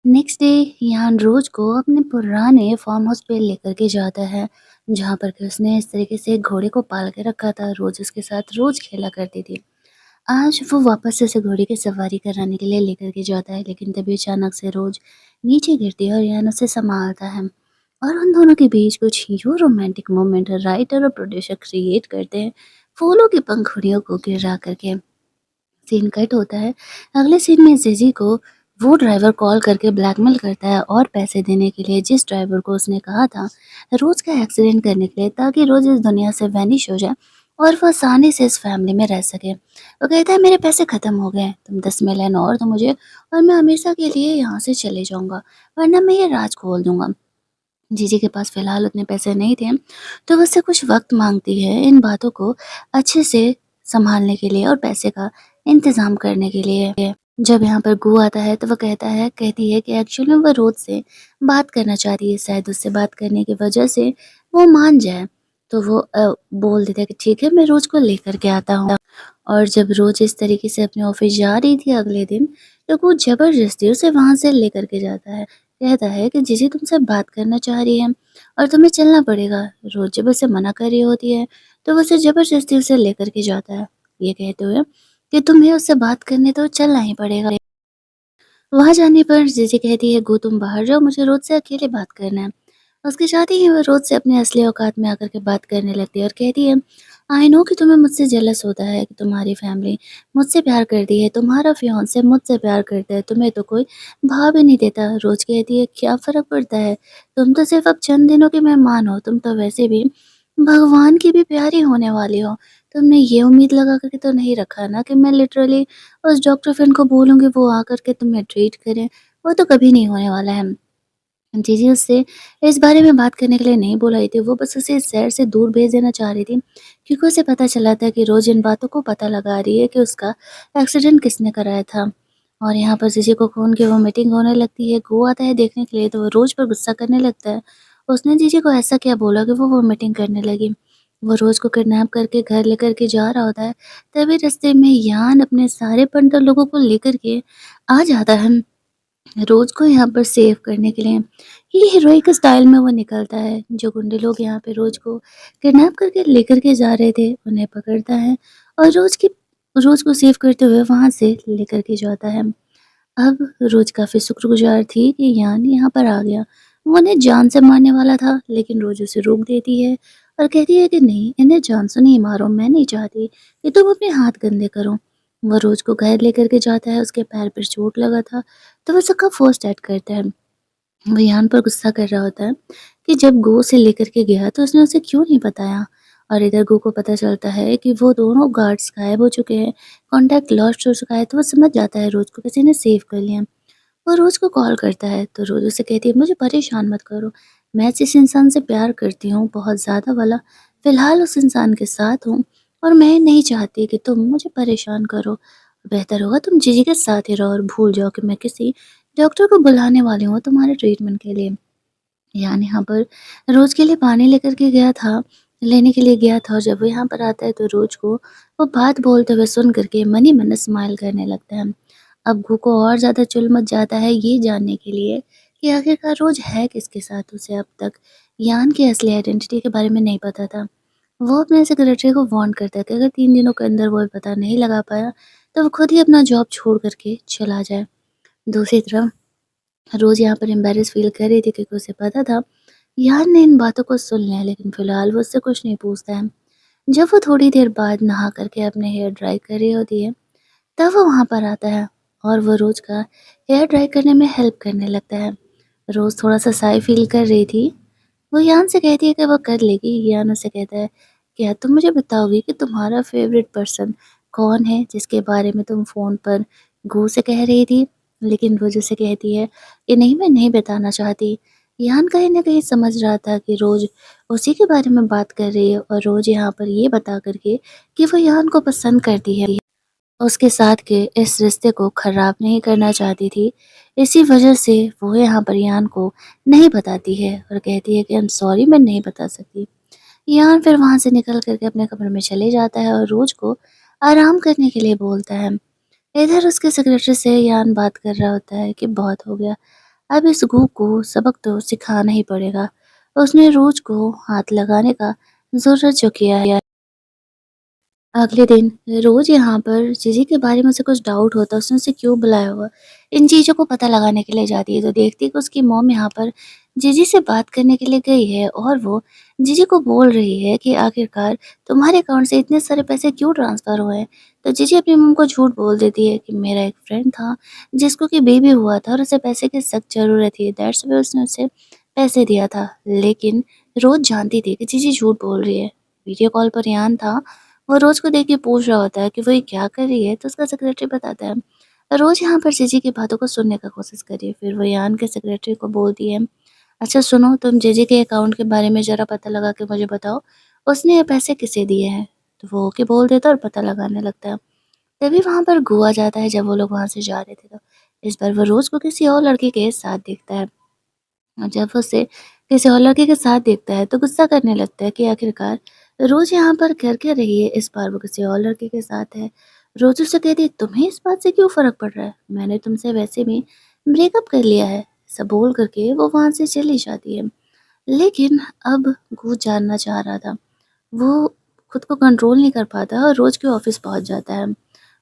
नेक्स्ट डे यान रोज को अपने पुराने फार्म हाउस पे लेकर के जाता है, जहाँ पर कि उसने इस तरीके से एक घोड़े को पाल के रखा था। रोज उसके साथ रोज खेला करती थी। आज वो वापस से उसे घोड़े की सवारी कराने के लिए लेकर के जाता है, लेकिन तभी अचानक से रोज नीचे गिरती है और यान उसे संभालता है। और उन दोनों के बीच कुछ यूं रोमांटिक मोमेंट राइटर और प्रोड्यूसर क्रिएट करते हैं, फूलों की पंखुड़ियों को गिरा करके। सीन कट होता है। अगले सीन में जीजी को वो ड्राइवर कॉल करके ब्लैकमेल करता है और पैसे देने के लिए, जिस ड्राइवर को उसने कहा था रोज़ का एक्सीडेंट करने के लिए, ताकि रोज़ इस दुनिया से वैनिश हो जाए और वो आसानी से इस फैमिली में रह सके। वो कहता है मेरे पैसे ख़त्म हो गए हैं, तुम 10 मिलियन और दो मुझे और मैं हमेशा के लिए यहाँ से चले जाऊँगा, वरना मैं ये राज खोल दूँगा। जीजी के पास फ़िलहाल उतने पैसे नहीं थे, तो वो उससे कुछ वक़्त माँगती है इन बातों को अच्छे से सँभालने के लिए और पैसे का इंतज़ाम करने के लिए। जब यहाँ पर गू आता है तो वो कहती है कि एक्चुअली में वो रोज़ से बात करना चाहती है, शायद उससे बात करने की वजह से वो मान जाए। तो वो बोल देता है कि ठीक है, मैं रोज़ को लेकर के आता हूँ। और जब रोज़ इस तरीके से अपने ऑफ़िस जा रही थी अगले दिन, तो वो ज़बरदस्ती उसे वहाँ से लेकर के जाता है। कहता है कि जीजी तुमसे बात करना चाह रही है और तुम्हें चलना पड़ेगा। रोज़ जब उसे मना कर रही होती है, तो वो उसे ज़बरदस्ती उसे लेकर के जाता है, ये कहते हुए कि तुम्हें उससे बात करने तो चलना ही पड़ेगा। वहाँ जाने पर जीजी कहती है, "गो तुम बाहर जाओ, मुझे रोज़ से अकेले बात करना है।" उसके साथ ही वो रोज़ से अपने असली औकात में आकर के बात करने लगती है और कहती है, "आई नो कि तुम्हें मुझसे जेलस होता है कि तुम्हारी फैमिली मुझसे प्यार करती है, तुम्हारा फियांसे मुझसे प्यार करता है, तुम्हें तो कोई भाव ही नहीं देता।" रोज़ कहती है, "क्या फ़र्क पड़ता है? तुम तो सिर्फ़ अब चंद दिनों की मेहमान हो, तुम तो वैसे भी भगवान की भी प्यारी होने वाली हो। तुमने ये उम्मीद लगा कर के तो नहीं रखा ना कि मैं लिटरली उस डॉक्टर फ्रेंड को बोलूँगी वो आकर के तुम्हें ट्रीट करे, वो तो कभी नहीं होने वाला है।" जीजी उससे इस बारे में बात करने के लिए नहीं बुलाई थी, वो बस उसे इस शहर से दूर भेज देना चाह रही थी, क्योंकि उसे पता चला था कि रोज़ इन बातों को पता लगा रही है कि उसका एक्सीडेंट किसने कराया था। और यहाँ पर जीजी को खून की वोमिटिंग होने लगती है, गो आता है देखने के लिए तो वो रोज़ पर गुस्सा करने लगता है। उसने जीजी को ऐसा क्या बोला कि वो वोमिटिंग करने लगी। वो रोज़ को किडनैप करके घर लेकर के जा रहा होता है, तभी रास्ते में यान अपने सारे बंडल लोगों को लेकर के आ जाता है। रोज़ को यहाँ पर सेव करने के लिए ये हीरोइक स्टाइल में वो निकलता है। जो गुंडे लोग यहाँ पे रोज़ को किडनैप करके लेकर के जा रहे थे, उन्हें पकड़ता है और रोज़ को सेव करते हुए वहाँ से लेकर के जाता है। अब रोज़ काफ़ी शुक्रगुज़ार थी कि यान यहाँ पर आ गया। वो उन्हें जान से मारने वाला था, लेकिन रोज़ उसे रोक देती है और कहती है कि नहीं, इन्हें जान से नहीं मारो, मैं नहीं चाहती कि तुम अपने हाथ गंदे करो। वो रोज़ को घर लेकर के जाता है, उसके पैर पर चोट लगा था, तो वो उसका फर्स्ट एड करता है। वो यान पर गुस्सा कर रहा होता है कि जब गो उसे लेकर के गया तो उसने उसे क्यों नहीं बताया। और इधर गो को पता चलता है कि वो दोनों गार्ड्स गायब हो चुके हैं, कॉन्टैक्ट लॉस्ट हो चुका है, तो वो समझ जाता है रोज़ को किसी ने सेव कर लिया। वो रोज़ को कॉल करता है तो रोज़ उसे कहती है, मुझे परेशान मत करो, मैं जिस इंसान से प्यार करती हूँ बहुत ज़्यादा वाला, फ़िलहाल उस इंसान के साथ हूँ और मैं नहीं चाहती कि तुम मुझे परेशान करो। बेहतर होगा तुम जीजी के साथ ही रहो और भूल जाओ कि मैं किसी डॉक्टर को बुलाने वाली हूँ तुम्हारे ट्रीटमेंट के लिए। यान यहाँ पर रोज़ के लिए पानी लेने के लिए गया था और जब वो यहाँ पर आता है तो रोज़ को वो बात बोलते हुए सुन कर के मन ही मन स्माइल करने लगता है। अब गू को और ज़्यादा चुल मच जाता है ये जानने के लिए कि आखिरकार रोज़ है किसके साथ। उसे अब तक यान की असली आइडेंटिटी के बारे में नहीं पता था। वो अपने सेक्रेटरी को वार्न करता है कि अगर 3 दिनों के अंदर वो पता नहीं लगा पाया तो वो खुद ही अपना जॉब छोड़ कर के चला जाए। दूसरी तरफ रोज़ यहाँ पर एम्बैरेस फ़ील कर रही थी क्योंकि उसे पता था यार ने इन बातों को सुन लिया, लेकिन फ़िलहाल वो उससे कुछ नहीं पूछता है। जब वो थोड़ी देर बाद नहा करके अपने हेयर ड्राई कर रही होती है, तब वो वहाँ पर आता है और वो रोज़ का हेयर ड्राई करने में हेल्प करने लगता है। रोज़ थोड़ा-सा शाय फ़ील कर रही थी। वो यान से कहती है कि वो कर लेगी। यान उसे कहता है, क्या तुम मुझे बताओगी कि तुम्हारा फ़ेवरेट पर्सन कौन है, जिसके बारे में तुम फ़ोन पर गू से कह रही थी? लेकिन रोज़ उसे कहती है कि नहीं, मैं नहीं बताना चाहती। यान कहीं न कहीं समझ रहा था कि रोज़ उसी के बारे में बात कर रही है और रोज़ यहाँ पर ये बता कर के कि वो यान को पसंद करती है। उसके साथ के इस रिश्ते को खराब नहीं करना चाहती थी। इसी वजह से वो यहाँ पर यान को नहीं बताती है और कहती है कि आई एम सॉरी, मैं नहीं बता सकती। यान फिर वहाँ से निकल कर के अपने कमरे में चले जाता है और रोज़ को आराम करने के लिए बोलता है। इधर उसके सेक्रेटरी से यान बात कर रहा होता है कि बहुत हो गया, अब इस गू को सबक तो सिखाना ही पड़ेगा। उसने रोज़ को हाथ लगाने का ज़रूरत जो किया है। अगले दिन रोज़ यहाँ पर जीजी के बारे में उसे कुछ डाउट होता है, उसने उसे क्यों बुलाया होगा, इन चीज़ों को पता लगाने के लिए जाती है तो देखती है कि उसकी मॉम यहाँ पर जीजी से बात करने के लिए गई है और वो जीजी को बोल रही है कि आखिरकार तुम्हारे अकाउंट से इतने सारे पैसे क्यों ट्रांसफ़र हुए हैं। तो जीजी अपनी मॉम को झूठ बोल देती है कि मेरा एक फ्रेंड था जिसको कि बेबी हुआ था और उसे पैसे की सख्त ज़रूरत थी, दैट्स व्हाई उसने उसे पैसे दिया था। लेकिन रोज़ जानती थी कि जीजी झूठ बोल रही है। वीडियो कॉल पर यान था, वो रोज़ को देख के पूछ रहा होता है कि वो ये क्या कर रही है, तो उसका सेक्रेटरी बताता है, रोज़ यहाँ पर जीजी की बातों को सुनने का कोशिश करिए। फिर वो यान के सेक्रेटरी को बोलती है, अच्छा सुनो, तुम जीजी के अकाउंट के बारे में ज़रा पता लगा के मुझे बताओ, उसने ये पैसे किसे दिए हैं? तो वो ओके बोल देता है और पता लगाने लगता है। तभी वहाँ पर गु आ जाता है जब वो लोग वहाँ से जा रहे थे तो। इस बार वो रोज़ को किसी और लड़के के साथ देखता है। और जब वो उसे किसी और लड़के के साथ देखता है तो गुस्सा करने लगता है कि आखिरकार रोज़ यहाँ पर कर क्या रही है, इस बार वो किसी और लड़के के साथ है। रोज़ उससे कहती है, तुम्हें इस बात से क्यों फ़र्क पड़ रहा है? मैंने तुमसे वैसे भी ब्रेकअप कर लिया है। ऐसा बोल कर के वो वहाँ से चली जाती है। लेकिन अब वो जानना चाह रहा था। वो खुद को कंट्रोल नहीं कर पाता और रोज़ के ऑफ़िस पहुँच जाता है।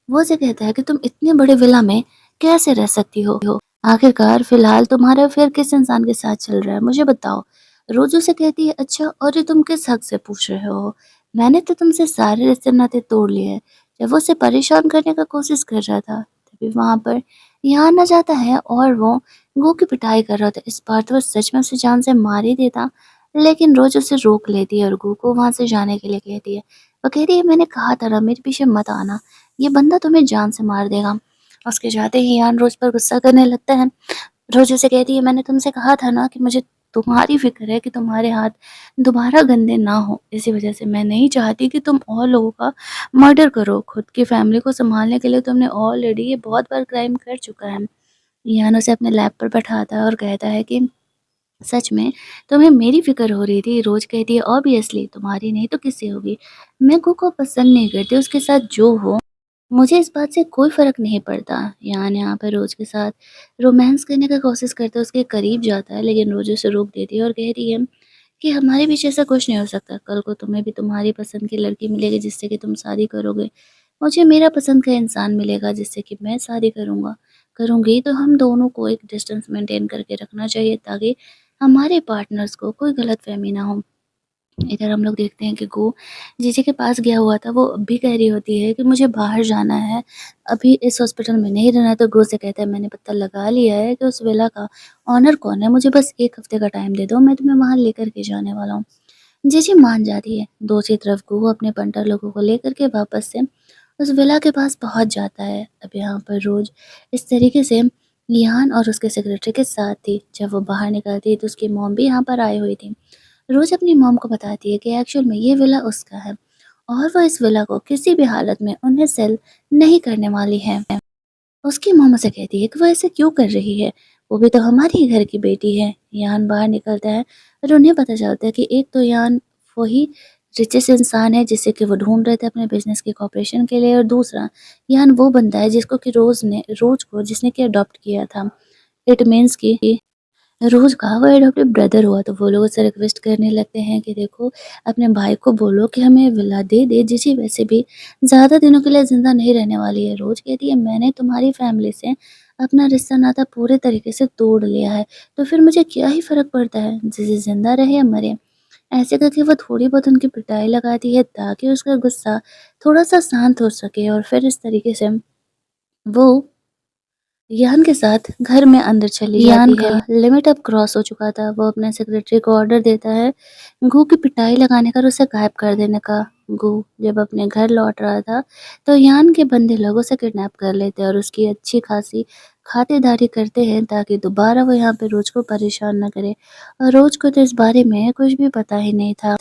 वो उसे कहता है कि तुम इतने बड़े विला में कैसे रह सकती हो? आखिरकार फ़िलहाल तुम्हारा अफ़ेयर किस इंसान के साथ चल रहा है, मुझे बताओ। रोज़ उसे कहती है, अच्छा और ये तुम किस हक़ से पूछ रहे हो? मैंने तो तुमसे सारे रिश्ते-नाते तोड़ लिए हैं। जब वो उसे परेशान करने का कोशिश कर रहा था, तभी वहाँ पर यहाँ आ जाता है और वो गू की पिटाई कर रहा था। इस बार तो वो सच में उसे जान से मार ही देता, लेकिन रोज़ उसे रोक लेती है और गू को वहाँ से जाने के लिए कहती है। वो कहती है, मैंने कहा था ना, मेरे पीछे मत आना, ये बंदा तुम्हें जान से मार देगा। उसके जाते ही यान रोज़ पर गुस्सा करने लगता है। रोज़ उसे कहती है, मैंने तुमसे कहा था ना कि मुझे तुम्हारी फ़िक्र है कि तुम्हारे हाथ दोबारा गंदे ना हो। इसी वज़ह से मैं नहीं चाहती कि तुम और लोगों का मर्डर करो। खुद की फ़ैमिली को सँभालने के लिए तुमने ऑलरेडी ये बहुत बार क्राइम कर चुका है। यान उसे अपने लैब पर बैठाता है और कहता है कि सच में तुम्हें मेरी फ़िक्र हो रही थी। रोज़ कहती है ऑब्वियसली तुम्हारी नहीं तो किससे होगी। मैं को पसंद नहीं करती, उसके साथ जो हो मुझे इस बात से कोई फ़र्क नहीं पड़ता। यहाँ पे रोज़ के साथ रोमांस करने का कोशिश करता है, उसके करीब जाता है लेकिन रोज़ उसे रोक देती है और कह रही है कि हमारे बीच ऐसा कुछ नहीं हो सकता। कल को तुम्हें भी तुम्हारी पसंद की लड़की मिलेगी जिससे कि तुम शादी करोगे। मुझे मेरा पसंद का इंसान मिलेगा जिससे कि मैं शादी करूँगी तो हम दोनों को एक डिस्टेंस मेंटेन करके रखना चाहिए ताकि हमारे पार्टनर्स को कोई गलतफ़हमी ना हो। इधर हम लोग देखते हैं कि गो जीजी के पास गया हुआ था, वो अब भी कह रही होती है कि मुझे बाहर जाना है, अभी इस हॉस्पिटल में नहीं रहना है, तो गो से कहता है मैंने पता लगा लिया है कि उस विला का ओनर कौन है, मुझे बस 1 हफ्ते का टाइम दे दो, मैं तुम्हें वहाँ लेकर के जाने वाला हूँ। जीजी मान जाती है, दूसरी तरफ गो अपने पंटर लोगों को लेकर के वापस से उस विला के पास पहुँच जाता है। अब यहाँ पर रोज़ इस तरीके से लियान और उसके सेक्रेटरी के साथ थी, जब वो बाहर निकलती तो उसकी मॉम भी यहाँ पर आई हुई थी। रोज़ अपनी मॉम को बताती है कि एक्चुअल में ये विला उसका है और वो इस विला को किसी भी हालत में उन्हें सेल नहीं करने वाली है। उसकी मॉम उसे कहती है कि वो ऐसे क्यों कर रही है, वो भी तो हमारे ही घर की बेटी है। यान बाहर निकलता है और उन्हें पता चलता है कि एक तो यान वही रिचेस्ट इंसान है जिसे कि वो ढूंढ रहे थे अपने बिजनेस के कॉपरेशन के लिए, और दूसरा यान वो बंदा है जिसको कि रोज को जिसने कि अडॉप्ट किया था। इट मीन्स कि रोज़ का वो एडॉप्टेड ब्रदर हुआ, तो वो लोग उससे रिक्वेस्ट करने लगते हैं कि देखो अपने भाई को बोलो कि हमें विला दे दे, जीजी वैसे भी ज़्यादा दिनों के लिए ज़िंदा नहीं रहने वाली है। रोज़ कहती है मैंने तुम्हारी फैमिली से अपना रिश्ता नाता पूरे तरीके से तोड़ लिया है, तो फिर मुझे क्या ही फ़र्क पड़ता है जीजी ज़िंदा रहे या मरे। ऐसे करके वो थोड़ी बहुत उनकी पिटाई लगाती है ताकि उसका गुस्सा थोड़ा-सा शांत हो सके, और फिर इस तरीके से वो यान के साथ घर में अंदर चली यान जाती है। का लिमिट अब क्रॉस हो चुका था। वो अपने सेक्रेटरी को ऑर्डर देता है गू की पिटाई लगाने का और उसे गायब कर देने का। गू जब अपने घर लौट रहा था तो यान के बंदे लोग उसे किडनैप कर लेते हैं और उसकी अच्छी खासी खातिरदारी करते हैं ताकि दोबारा वो यहाँ पे रोज को परेशान ना करे, और रोज को तो इस बारे में कुछ भी पता ही नहीं था।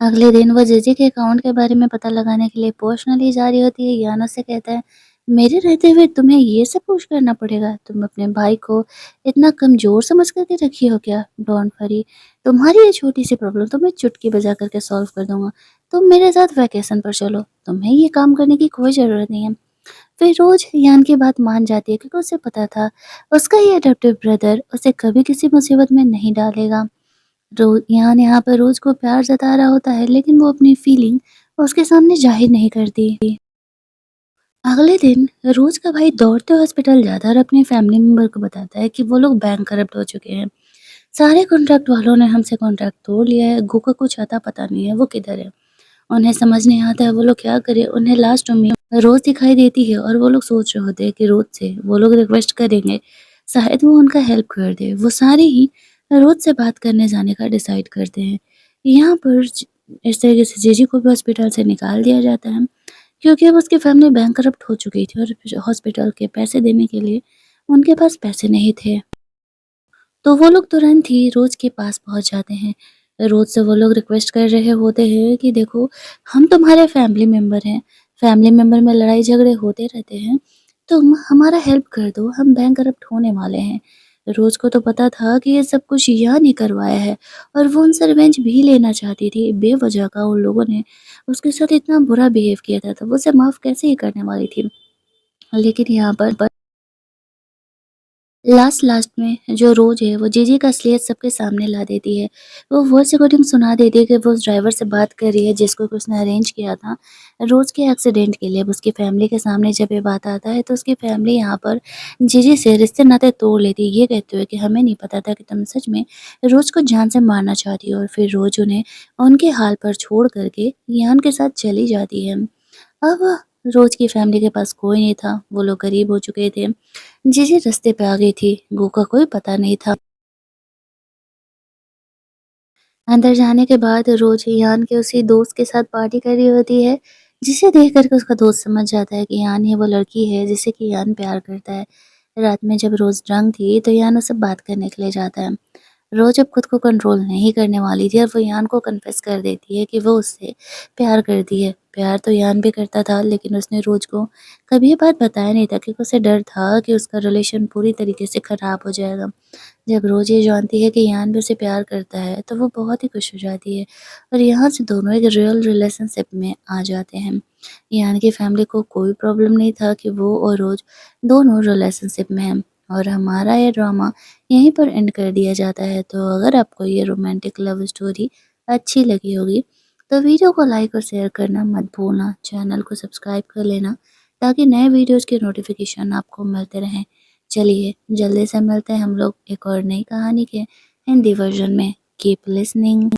अगले दिन वो जीजी के अकाउंट के बारे में पता लगाने के लिए पर्सनली जा रही होती है। यान उससे कहता है मेरे रहते हुए तुम्हें ये सब कुछ करना पड़ेगा, तुम अपने भाई को इतना कमजोर समझ करके रखी हो क्या। डोंट वरी, तुम्हारी ये छोटी सी प्रॉब्लम तो मैं चुटकी बजा करके सॉल्व कर दूंगा। तुम मेरे साथ वैकेशन पर चलो, तुम्हें ये काम करने की कोई ज़रूरत नहीं है। फिर रोज यान की बात मान जाती है क्योंकि उसे पता था उसका ये अडॉप्टिव ब्रदर उसे कभी किसी मुसीबत में नहीं डालेगा। यहाँ पर रोज को प्यार जता रहा होता है लेकिन वो अपनी फीलिंग उसके सामने जाहिर नहीं करती। अगले दिन रोज का भाई दौड़ते हॉस्पिटल जाता है और अपनी फैमिली मेंबर को बताता है कि वो लोग बैंक करप्ट हो चुके हैं। सारे कॉन्ट्रैक्ट वालों ने हमसे कॉन्ट्रैक्ट तोड़ लिया है, गु का कुछ आता पता नहीं है वो किधर है। उन्हें समझ नहीं आता है वो लोग क्या करे। उन्हें लास्ट में रोज दिखाई देती है और वो लोग सोच रहे होते हैं कि रोज से वो लोग रिक्वेस्ट करेंगे, शायद वो उनका हेल्प कर दे। वो सारे ही रोज से बात करने जाने का डिसाइड करते हैं। यहाँ पर इस तरीके से जीजी को भी हॉस्पिटल से निकाल दिया जाता है क्योंकि अब उसकी फैमिली बैंकरप्ट हो चुकी थी और हॉस्पिटल के पैसे देने के लिए उनके पास पैसे नहीं थे। तो वो लोग तुरंत ही रोज़ के पास पहुँच जाते हैं। रोज़ से वो लोग रिक्वेस्ट कर रहे होते हैं कि देखो हम तुम्हारे फैमिली मेंबर हैं, फैमिली मेंबर में लड़ाई झगड़े होते रहते हैं, तुम हमारा हेल्प कर दो, हम बैंक करप्ट होने वाले हैं। रोज़ को तो पता था कि ये सब कुछ यहाँ ने करवाया है और वो उनसे रिवेंज भी लेना चाहती थी। बेवजह का उन लोगों ने उसके साथ इतना बुरा बिहेव किया था, तो वो उसे माफ़ कैसे ही करने वाली थी। लेकिन यहाँ पर लास्ट लास्ट में जो रोज़ है वो जीजी का असलियत सबके सामने ला देती है। वो वॉइस रिकॉर्डिंग सुना देती है कि वो उस ड्राइवर से बात कर रही है जिसको कि उसने अरेंज किया था रोज़ के एक्सीडेंट के लिए। अब उसकी फैमिली के सामने जब ये बात आता है तो उसकी फैमिली यहाँ पर जीजी से रिश्ते नाते तोड़ लेती है, ये कहते हुए कि हमें नहीं पता था कि तुम सच में रोज़ को जान से मारना चाहती हो, और फिर रोज़ उन्हें उनके हाल पर छोड़ करके यान के साथ चली जाती है। अब रोज़ की फैमिली के पास कोई नहीं था, वो लोग गरीब हो चुके थे। जीजी रास्ते पे आ गई थी, गू का कोई पता नहीं था। अंदर जाने के बाद रोज़ यान के उसी दोस्त के साथ पार्टी कर रही होती है, जिसे देख कर के उसका दोस्त समझ जाता है कि यान ही वो लड़की है जिसे कि यान प्यार करता है। रात में जब रोज़ ड्रंक थी तो यान उससे बात करने के लिए जाता है। रोज़ अब खुद को कंट्रोल नहीं करने वाली थी और वो यान को कन्फेस कर देती है कि वो उससे प्यार करती है। प्यार तो यान भी करता था, लेकिन उसने रोज़ को कभी ये बात बताया नहीं था क्योंकि उसे डर था कि उसका रिलेशन पूरी तरीके से ख़राब हो जाएगा। जब रोज़ ये जानती है कि यान भी उसे प्यार करता है, तो वो बहुत ही खुश हो जाती है और यहाँ से दोनों एक रियल रिलेशनशिप में आ जाते हैं। यान की फैमिली को कोई प्रॉब्लम नहीं था कि वो और रोज़ दोनों रिलेशनशिप में हैं और हमारा ये ड्रामा यहीं पर एंड कर दिया जाता है। तो अगर आपको ये रोमांटिक लव स्टोरी अच्छी लगी होगी, तो वीडियो को लाइक और शेयर करना मत भूलना। चैनल को सब्सक्राइब कर लेना ताकि नए वीडियोज़ के नोटिफ़िकेशन आपको मिलते रहें। चलिए, जल्दी से मिलते हैं हम लोग एक और नई कहानी के हिंदी वर्ज़न में। Keep listening.